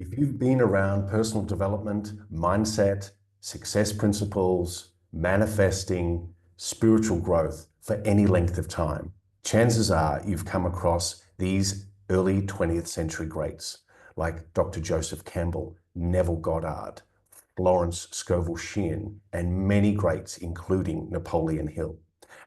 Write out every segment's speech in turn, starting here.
If you've been around personal development, mindset, success principles, manifesting, spiritual growth for any length of time, chances are you've come across these early 20th century greats like Dr. Joseph Campbell, Neville Goddard, Florence Scovel Shinn, and many greats, including Napoleon Hill.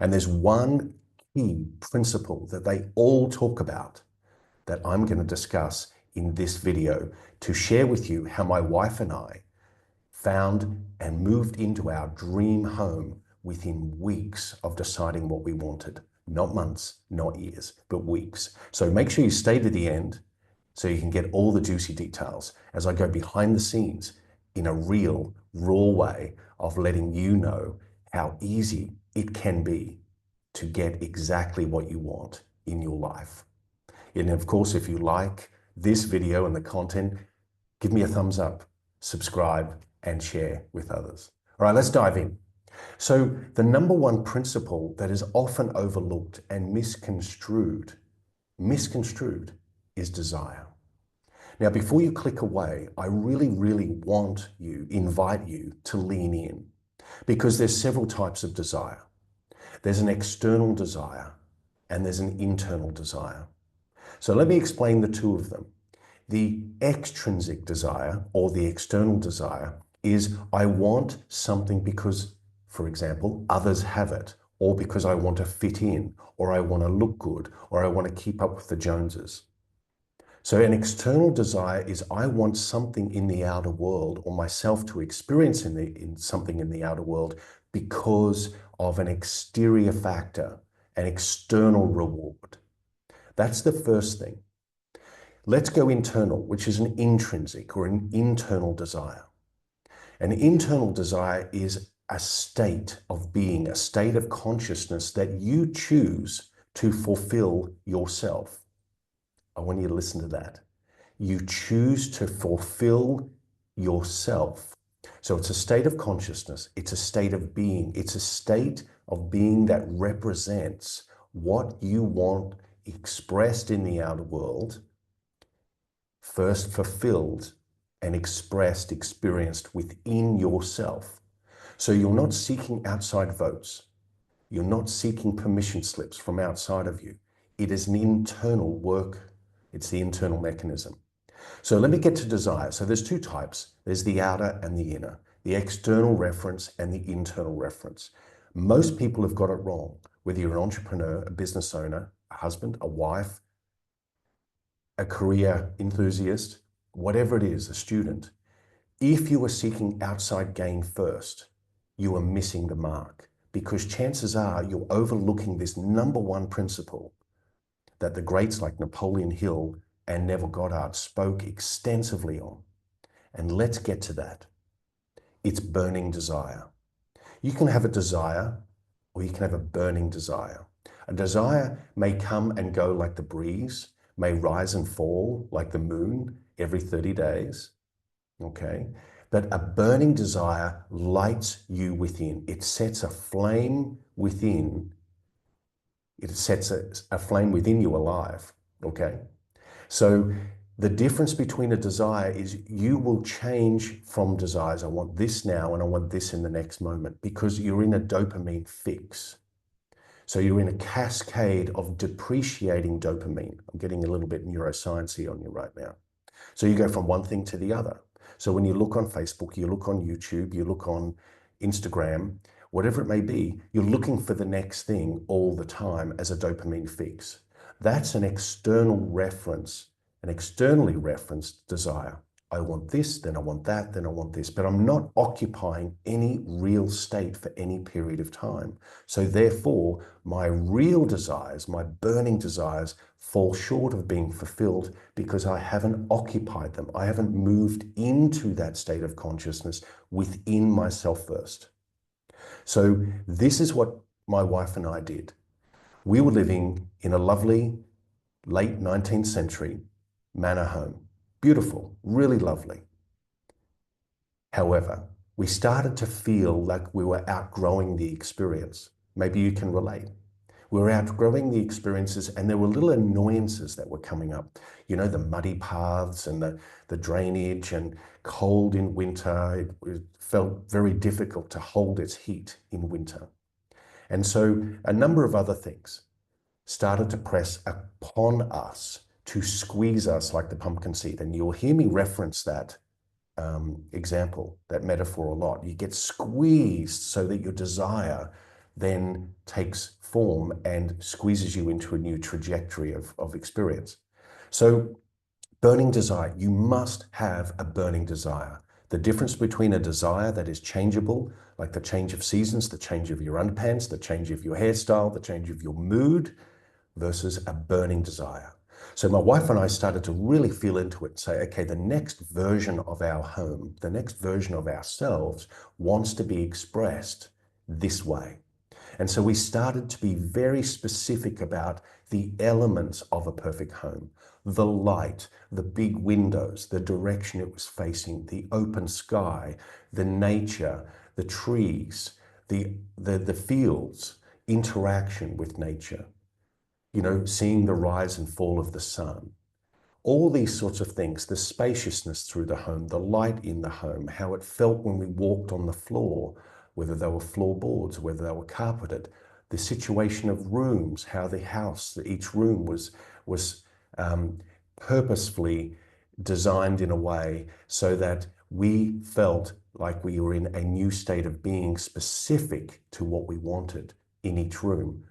And there's one key principle that they all talk about that I'm going to discuss in this video to share with you how my wife and I found and moved into our dream home within weeks of deciding what we wanted. Not months, not years, but weeks. So make sure you stay to the end so you can get all the juicy details as I go behind the scenes in a real, raw way of letting you know how easy it can be to get exactly what you want in your life. And of course, if you like this video and the content, give me a thumbs up, subscribe, and share with others. All right, let's dive in. So the number one principle that is often overlooked and misconstrued is desire. Now, before you click away, I really invite you to lean in because there's several types of desire. There's an external desire and there's an internal desire. So let me explain the two of them. The extrinsic desire or the external desire is I want something because, for example, others have it, or because I want to fit in, or I want to look good, or I want to keep up with the Joneses. So an external desire is I want something in the outer world or myself to experience something in the outer world because of an exterior factor, an external reward. That's the first thing. Let's go internal, which is an intrinsic or an internal desire. An internal desire is a state of being, a state of consciousness that you choose to fulfill yourself. I want you to listen to that. You choose to fulfill yourself. So it's a state of consciousness. It's a state of being. It's a state of being that represents what you want expressed in the outer world, first fulfilled and experienced within yourself. So you're not seeking outside votes. You're not seeking permission slips from outside of you. It is an internal work. It's the internal mechanism. So let me get to desire. So there's two types. There's the outer and the inner, the external reference and the internal reference. Most people have got it wrong. Whether you're an entrepreneur, a business owner, a husband, a wife, a career enthusiast, whatever it is, a student, if you are seeking outside gain first, you are missing the mark because chances are you're overlooking this number one principle that the greats like Napoleon Hill and Neville Goddard spoke extensively on. And let's get to that. It's burning desire. You can have a desire or you can have a burning desire. A desire may come and go like the breeze, may rise and fall like the moon every 30 days, okay? But a burning desire lights you within. It sets a flame within. It sets a flame within you alive, okay? So the difference between a desire is you will change from desires. I want this now and I want this in the next moment because you're in a dopamine fix. So you're in a cascade of depreciating dopamine. I'm getting a little bit neuroscience-y on you right now. So you go from one thing to the other. So when you look on Facebook, you look on YouTube, you look on Instagram, whatever it may be, you're looking for the next thing all the time as a dopamine fix. That's an external reference, an externally referenced desire. I want this, then I want that, then I want this, but I'm not occupying any real state for any period of time. So therefore, my real desires, my burning desires, fall short of being fulfilled because I haven't occupied them. I haven't moved into that state of consciousness within myself first. So this is what my wife and I did. We were living in a lovely late 19th century manor home. Beautiful, really lovely. However, we started to feel like we were outgrowing the experience. Maybe you can relate. We were outgrowing the experiences, and there were little annoyances that were coming up. You know, the muddy paths and the drainage, and cold in winter. It felt very difficult to hold its heat in winter. And so a number of other things started to press upon us to squeeze us like the pumpkin seed. And you'll hear me reference that example, that metaphor a lot. You get squeezed so that your desire then takes form and squeezes you into a new trajectory of experience. So burning desire, you must have a burning desire. The difference between a desire that is changeable, like the change of seasons, the change of your underpants, the change of your hairstyle, the change of your mood, versus a burning desire. So my wife and I started to really feel into it and say, okay, the next version of our home, the next version of ourselves wants to be expressed this way. And so we started to be very specific about the elements of a perfect home: the light, the big windows, the direction it was facing, the open sky, the nature, the trees, the fields, interaction with nature, you know, seeing the rise and fall of the sun. All these sorts of things, the spaciousness through the home, the light in the home, how it felt when we walked on the floor, whether they were floorboards, whether they were carpeted, the situation of rooms, how the house, each room was purposefully designed in a way so that we felt like we were in a new state of being specific to what we wanted in each room.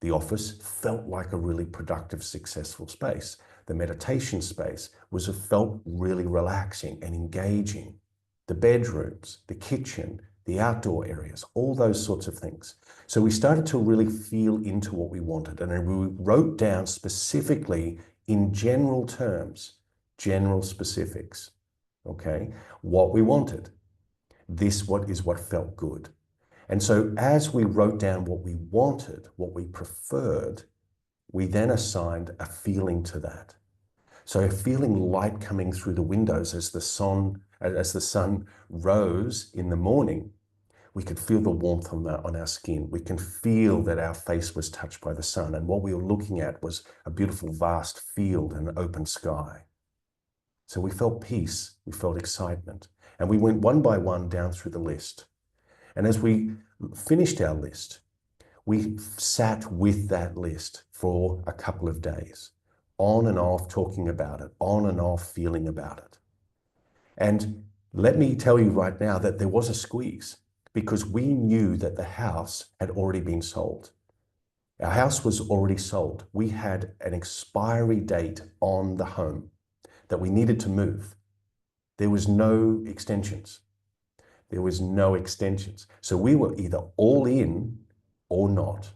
The office felt like a really productive, successful space. The meditation space felt really relaxing and engaging. The bedrooms, the kitchen, the outdoor areas, all those sorts of things. So we started to really feel into what we wanted, and then we wrote down specifically in general terms, general specifics, okay, what we wanted. What is what felt good. And so as we wrote down what we wanted, what we preferred, we then assigned a feeling to that. So feeling light coming through the windows as the sun rose in the morning, we could feel the warmth on our skin. We can feel that our face was touched by the sun. And what we were looking at was a beautiful, vast field and an open sky. So we felt peace, we felt excitement. And we went one by one down through the list. And as we finished our list, we sat with that list for a couple of days, on and off talking about it, on and off feeling about it. And let me tell you right now that there was a squeeze, because we knew that the house had already been sold. Our house was already sold. We had an expiry date on the home that we needed to move. There was no extensions. There was no extensions. So we were either all in or not.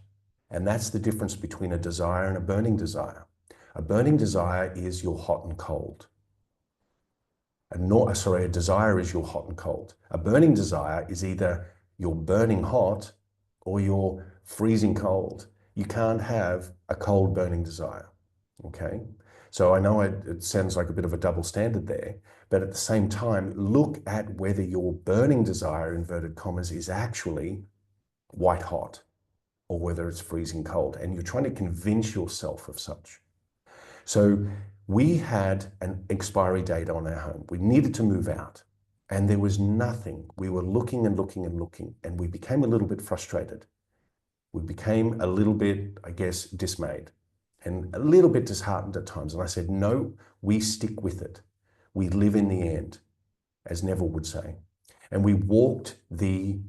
And that's the difference between a desire and a burning desire. A burning desire is you're hot and cold. A desire is you're hot and cold. A burning desire is either you're burning hot or you're freezing cold. You can't have a cold burning desire, okay? So I know it sounds like a bit of a double standard there, but at the same time, look at whether your burning desire, inverted commas, is actually white hot or whether it's freezing cold, and you're trying to convince yourself of such. So we had an expiry date on our home. We needed to move out, and there was nothing. We were looking and looking and looking, and we became a little bit frustrated. We became a little bit, I guess, dismayed and a little bit disheartened at times. And I said, no, we stick with it. We live in the end, as Neville would say. And we walked the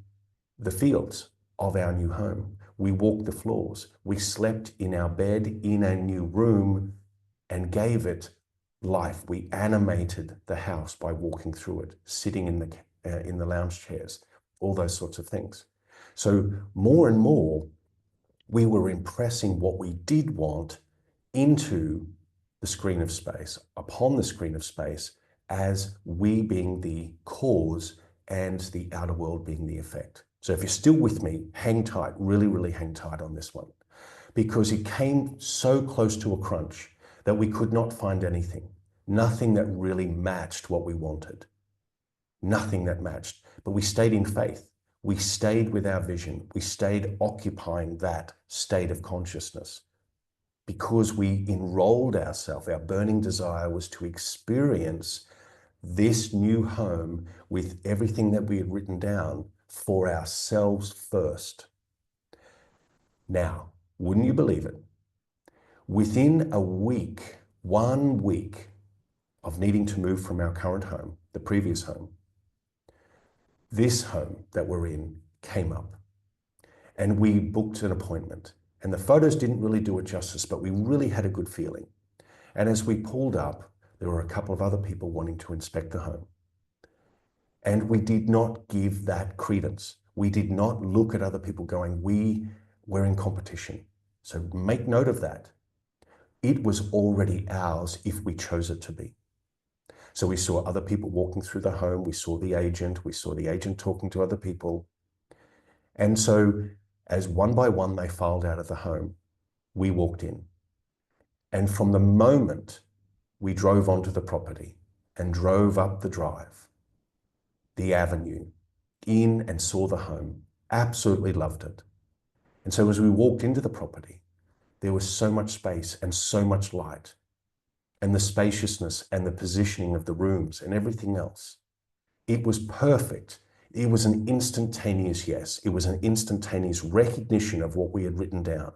fields of our new home. We walked the floors. We slept in our bed in a new room and gave it life. We animated the house by walking through it, sitting in the lounge chairs, all those sorts of things. So more and more, we were impressing what we did want into the screen of space, upon the screen of space, as we being the cause and the outer world being the effect. So if you're still with me, hang tight, really, really hang tight on this one, because it came so close to a crunch that we could not find anything, nothing that really matched what we wanted, nothing that matched, but we stayed in faith. We stayed with our vision. We stayed occupying that state of consciousness because we enrolled ourselves. Our burning desire was to experience this new home with everything that we had written down for ourselves first. Now, wouldn't you believe it? Within a week, 1 week of needing to move from our current home, the previous home, this home that we're in came up and we booked an appointment. And the photos didn't really do it justice, but we really had a good feeling. And as we pulled up, there were a couple of other people wanting to inspect the home. And we did not give that credence. We did not look at other people going, we're in competition. So make note of that. It was already ours if we chose it to be. So we saw other people walking through the home. We saw the agent talking to other people. And so as one by one they filed out of the home, we walked in. And from the moment we drove onto the property and drove up the drive, the avenue, in and saw the home, absolutely loved it. And so as we walked into the property, there was so much space and so much light, and the spaciousness and the positioning of the rooms and everything else. It was perfect. It was an instantaneous yes. It was an instantaneous recognition of what we had written down.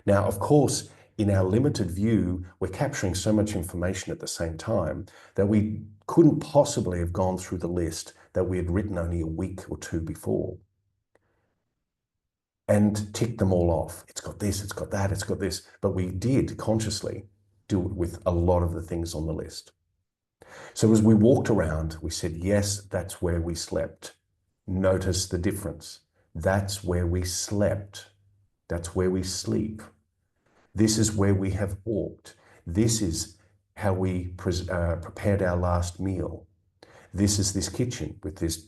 Now, of course, in our limited view, we're capturing so much information at the same time that we couldn't possibly have gone through the list that we had written only a week or two before and ticked them all off. It's got this, it's got that, it's got this. But we did consciously do it with a lot of the things on the list. So as we walked around, we said, yes, that's where we slept. Notice the difference. That's where we slept. That's where we sleep. This is where we have walked. This is how we prepared our last meal. This is this kitchen with this,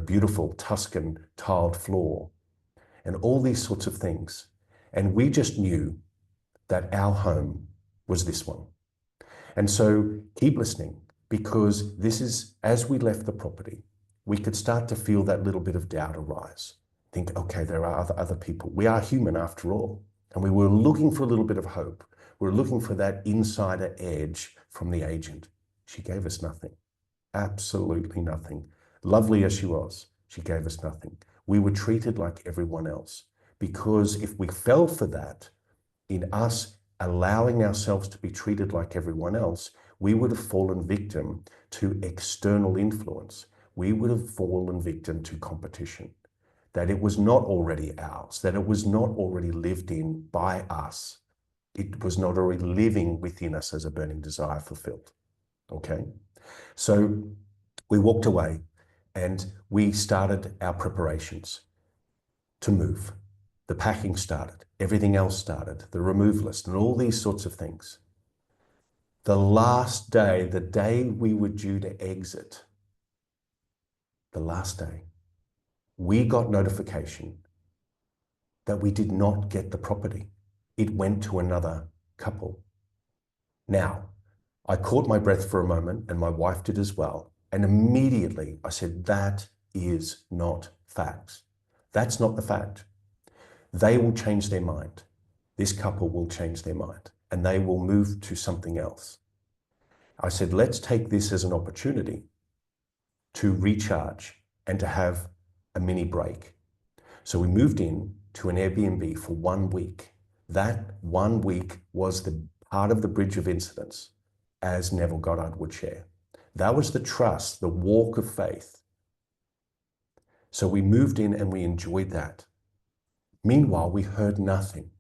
beautiful Tuscan tiled floor and all these sorts of things. And we just knew that our home was this one. And so keep listening, because this is, as we left the property, we could start to feel that little bit of doubt arise. Think, okay, there are other people. We are human after all. And we were looking for a little bit of hope. We were looking for that insider edge from the agent. She gave us nothing. Absolutely nothing. Lovely as she was, she gave us nothing. We were treated like everyone else, because if we fell for that, in us allowing ourselves to be treated like everyone else, we would have fallen victim to external influence. We would have fallen victim to competition, that it was not already ours, that it was not already lived in by us. It was not already living within us as a burning desire fulfilled. Okay? So we walked away and we started our preparations to move. The packing started, everything else started, the remove list and all these sorts of things. The last day, the day we were due to exit, the last day, we got notification that we did not get the property. It went to another couple. Now, I caught my breath for a moment, and my wife did as well. And immediately I said, that is not facts. That's not the fact. They will change their mind. This couple will change their mind and they will move to something else. I said, let's take this as an opportunity to recharge and to have a mini break. So we moved in to an Airbnb for 1 week. That 1 week was the part of the bridge of incidents, as Neville Goddard would share. That was the trust, the walk of faith. So we moved in and we enjoyed that. Meanwhile, we heard nothing.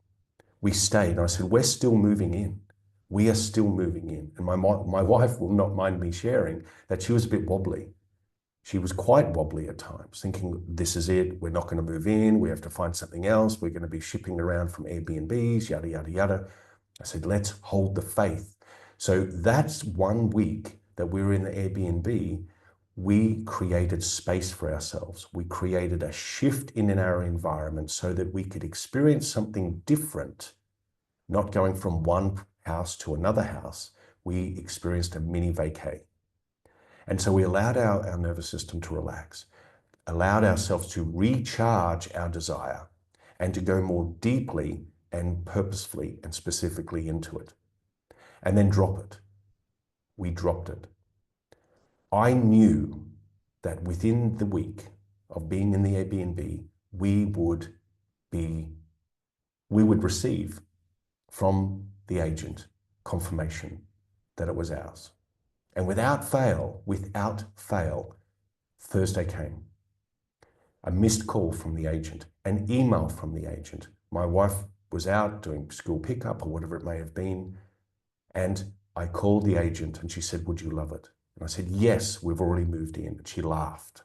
We stayed, and I said, we're still moving in. We are still moving in. And my wife will not mind me sharing that she was a bit wobbly. She was quite wobbly at times, thinking, this is it, we're not going to move in, we have to find something else, we're going to be shipping around from Airbnbs, yada, yada, yada. I said, let's hold the faith. So that's 1 week that we were in the Airbnb. We created space for ourselves. We created a shift in our environment so that we could experience something different, not going from one house to another house. We experienced a mini vacay. And so we allowed our nervous system to relax, allowed ourselves to recharge our desire and to go more deeply and purposefully and specifically into it, and then drop it. We dropped it. I knew that within the week of being in the Airbnb, we would receive from the agent confirmation that it was ours. And without fail, Thursday came. A missed call from the agent, an email from the agent. My wife was out doing school pickup or whatever it may have been. And I called the agent and she said, would you love it? And I said, yes, we've already moved in. And she laughed.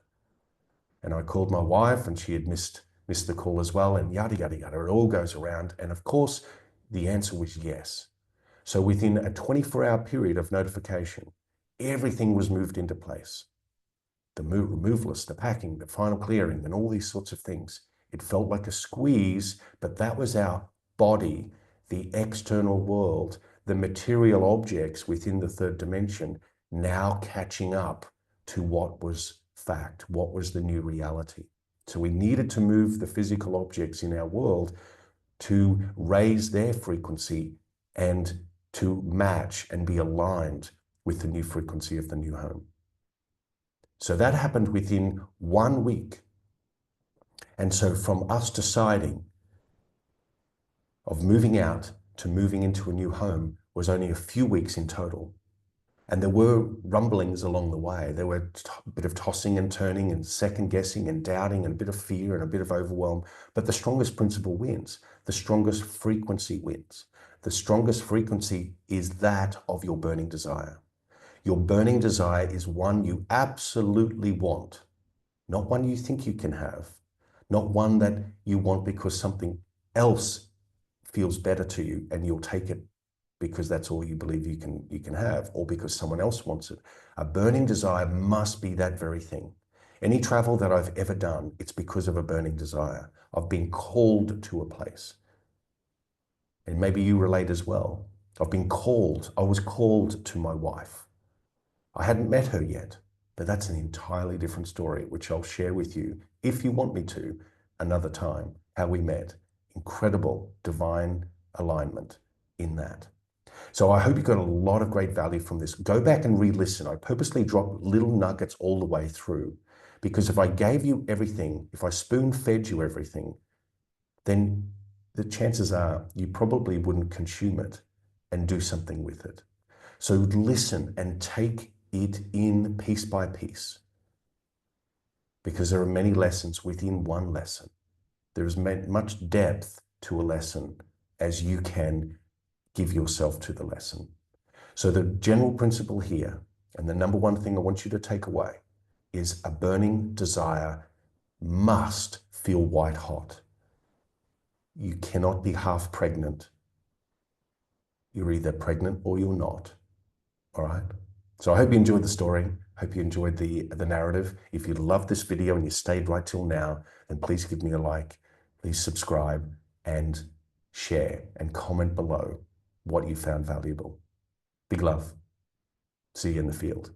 And I called my wife and she had missed the call as well, and yada, yada, yada. It all goes around. And of course, the answer was yes. So within a 24-hour period of notification, everything was moved into place. The removal list, the packing, the final clearing, and all these sorts of things. It felt like a squeeze, but that was our body, the external world, the material objects within the third dimension, now catching up to what was fact, what was the new reality. So we needed to move the physical objects in our world to raise their frequency and to match and be aligned with the new frequency of the new home. So that happened within 1 week. And so from us deciding of moving out to moving into a new home was only a few weeks in total. And there were rumblings along the way. There were a bit of tossing and turning and second guessing and doubting and a bit of fear and a bit of overwhelm. But the strongest principle wins. The strongest frequency wins. The strongest frequency is that of your burning desire. Your burning desire is one you absolutely want, not one you think you can have, not one that you want because something else feels better to you and you'll take it because that's all you believe you can have, or because someone else wants it. A burning desire must be that very thing. Any travel that I've ever done, it's because of a burning desire. I've been called to a place. And maybe you relate as well. I've been called. I was called to my wife. I hadn't met her yet, but that's an entirely different story, which I'll share with you, if you want me to, another time, how we met. Incredible divine alignment in that. So I hope you got a lot of great value from this. Go back and re-listen. I purposely drop little nuggets all the way through, because if I gave you everything, if I spoon-fed you everything, then the chances are you probably wouldn't consume it and do something with it. So listen and take it in piece by piece, because there are many lessons within one lesson. There is much depth to a lesson as you can give yourself to the lesson. So the general principle here, and the number one thing I want you to take away, is a burning desire must feel white hot. You cannot be half pregnant. You're either pregnant or you're not. All right? So I hope you enjoyed the story. Hope you enjoyed the narrative. If you loved this video and you stayed right till now, then please give me a like, please subscribe and share and comment below what you found valuable. Big love. See you in the field.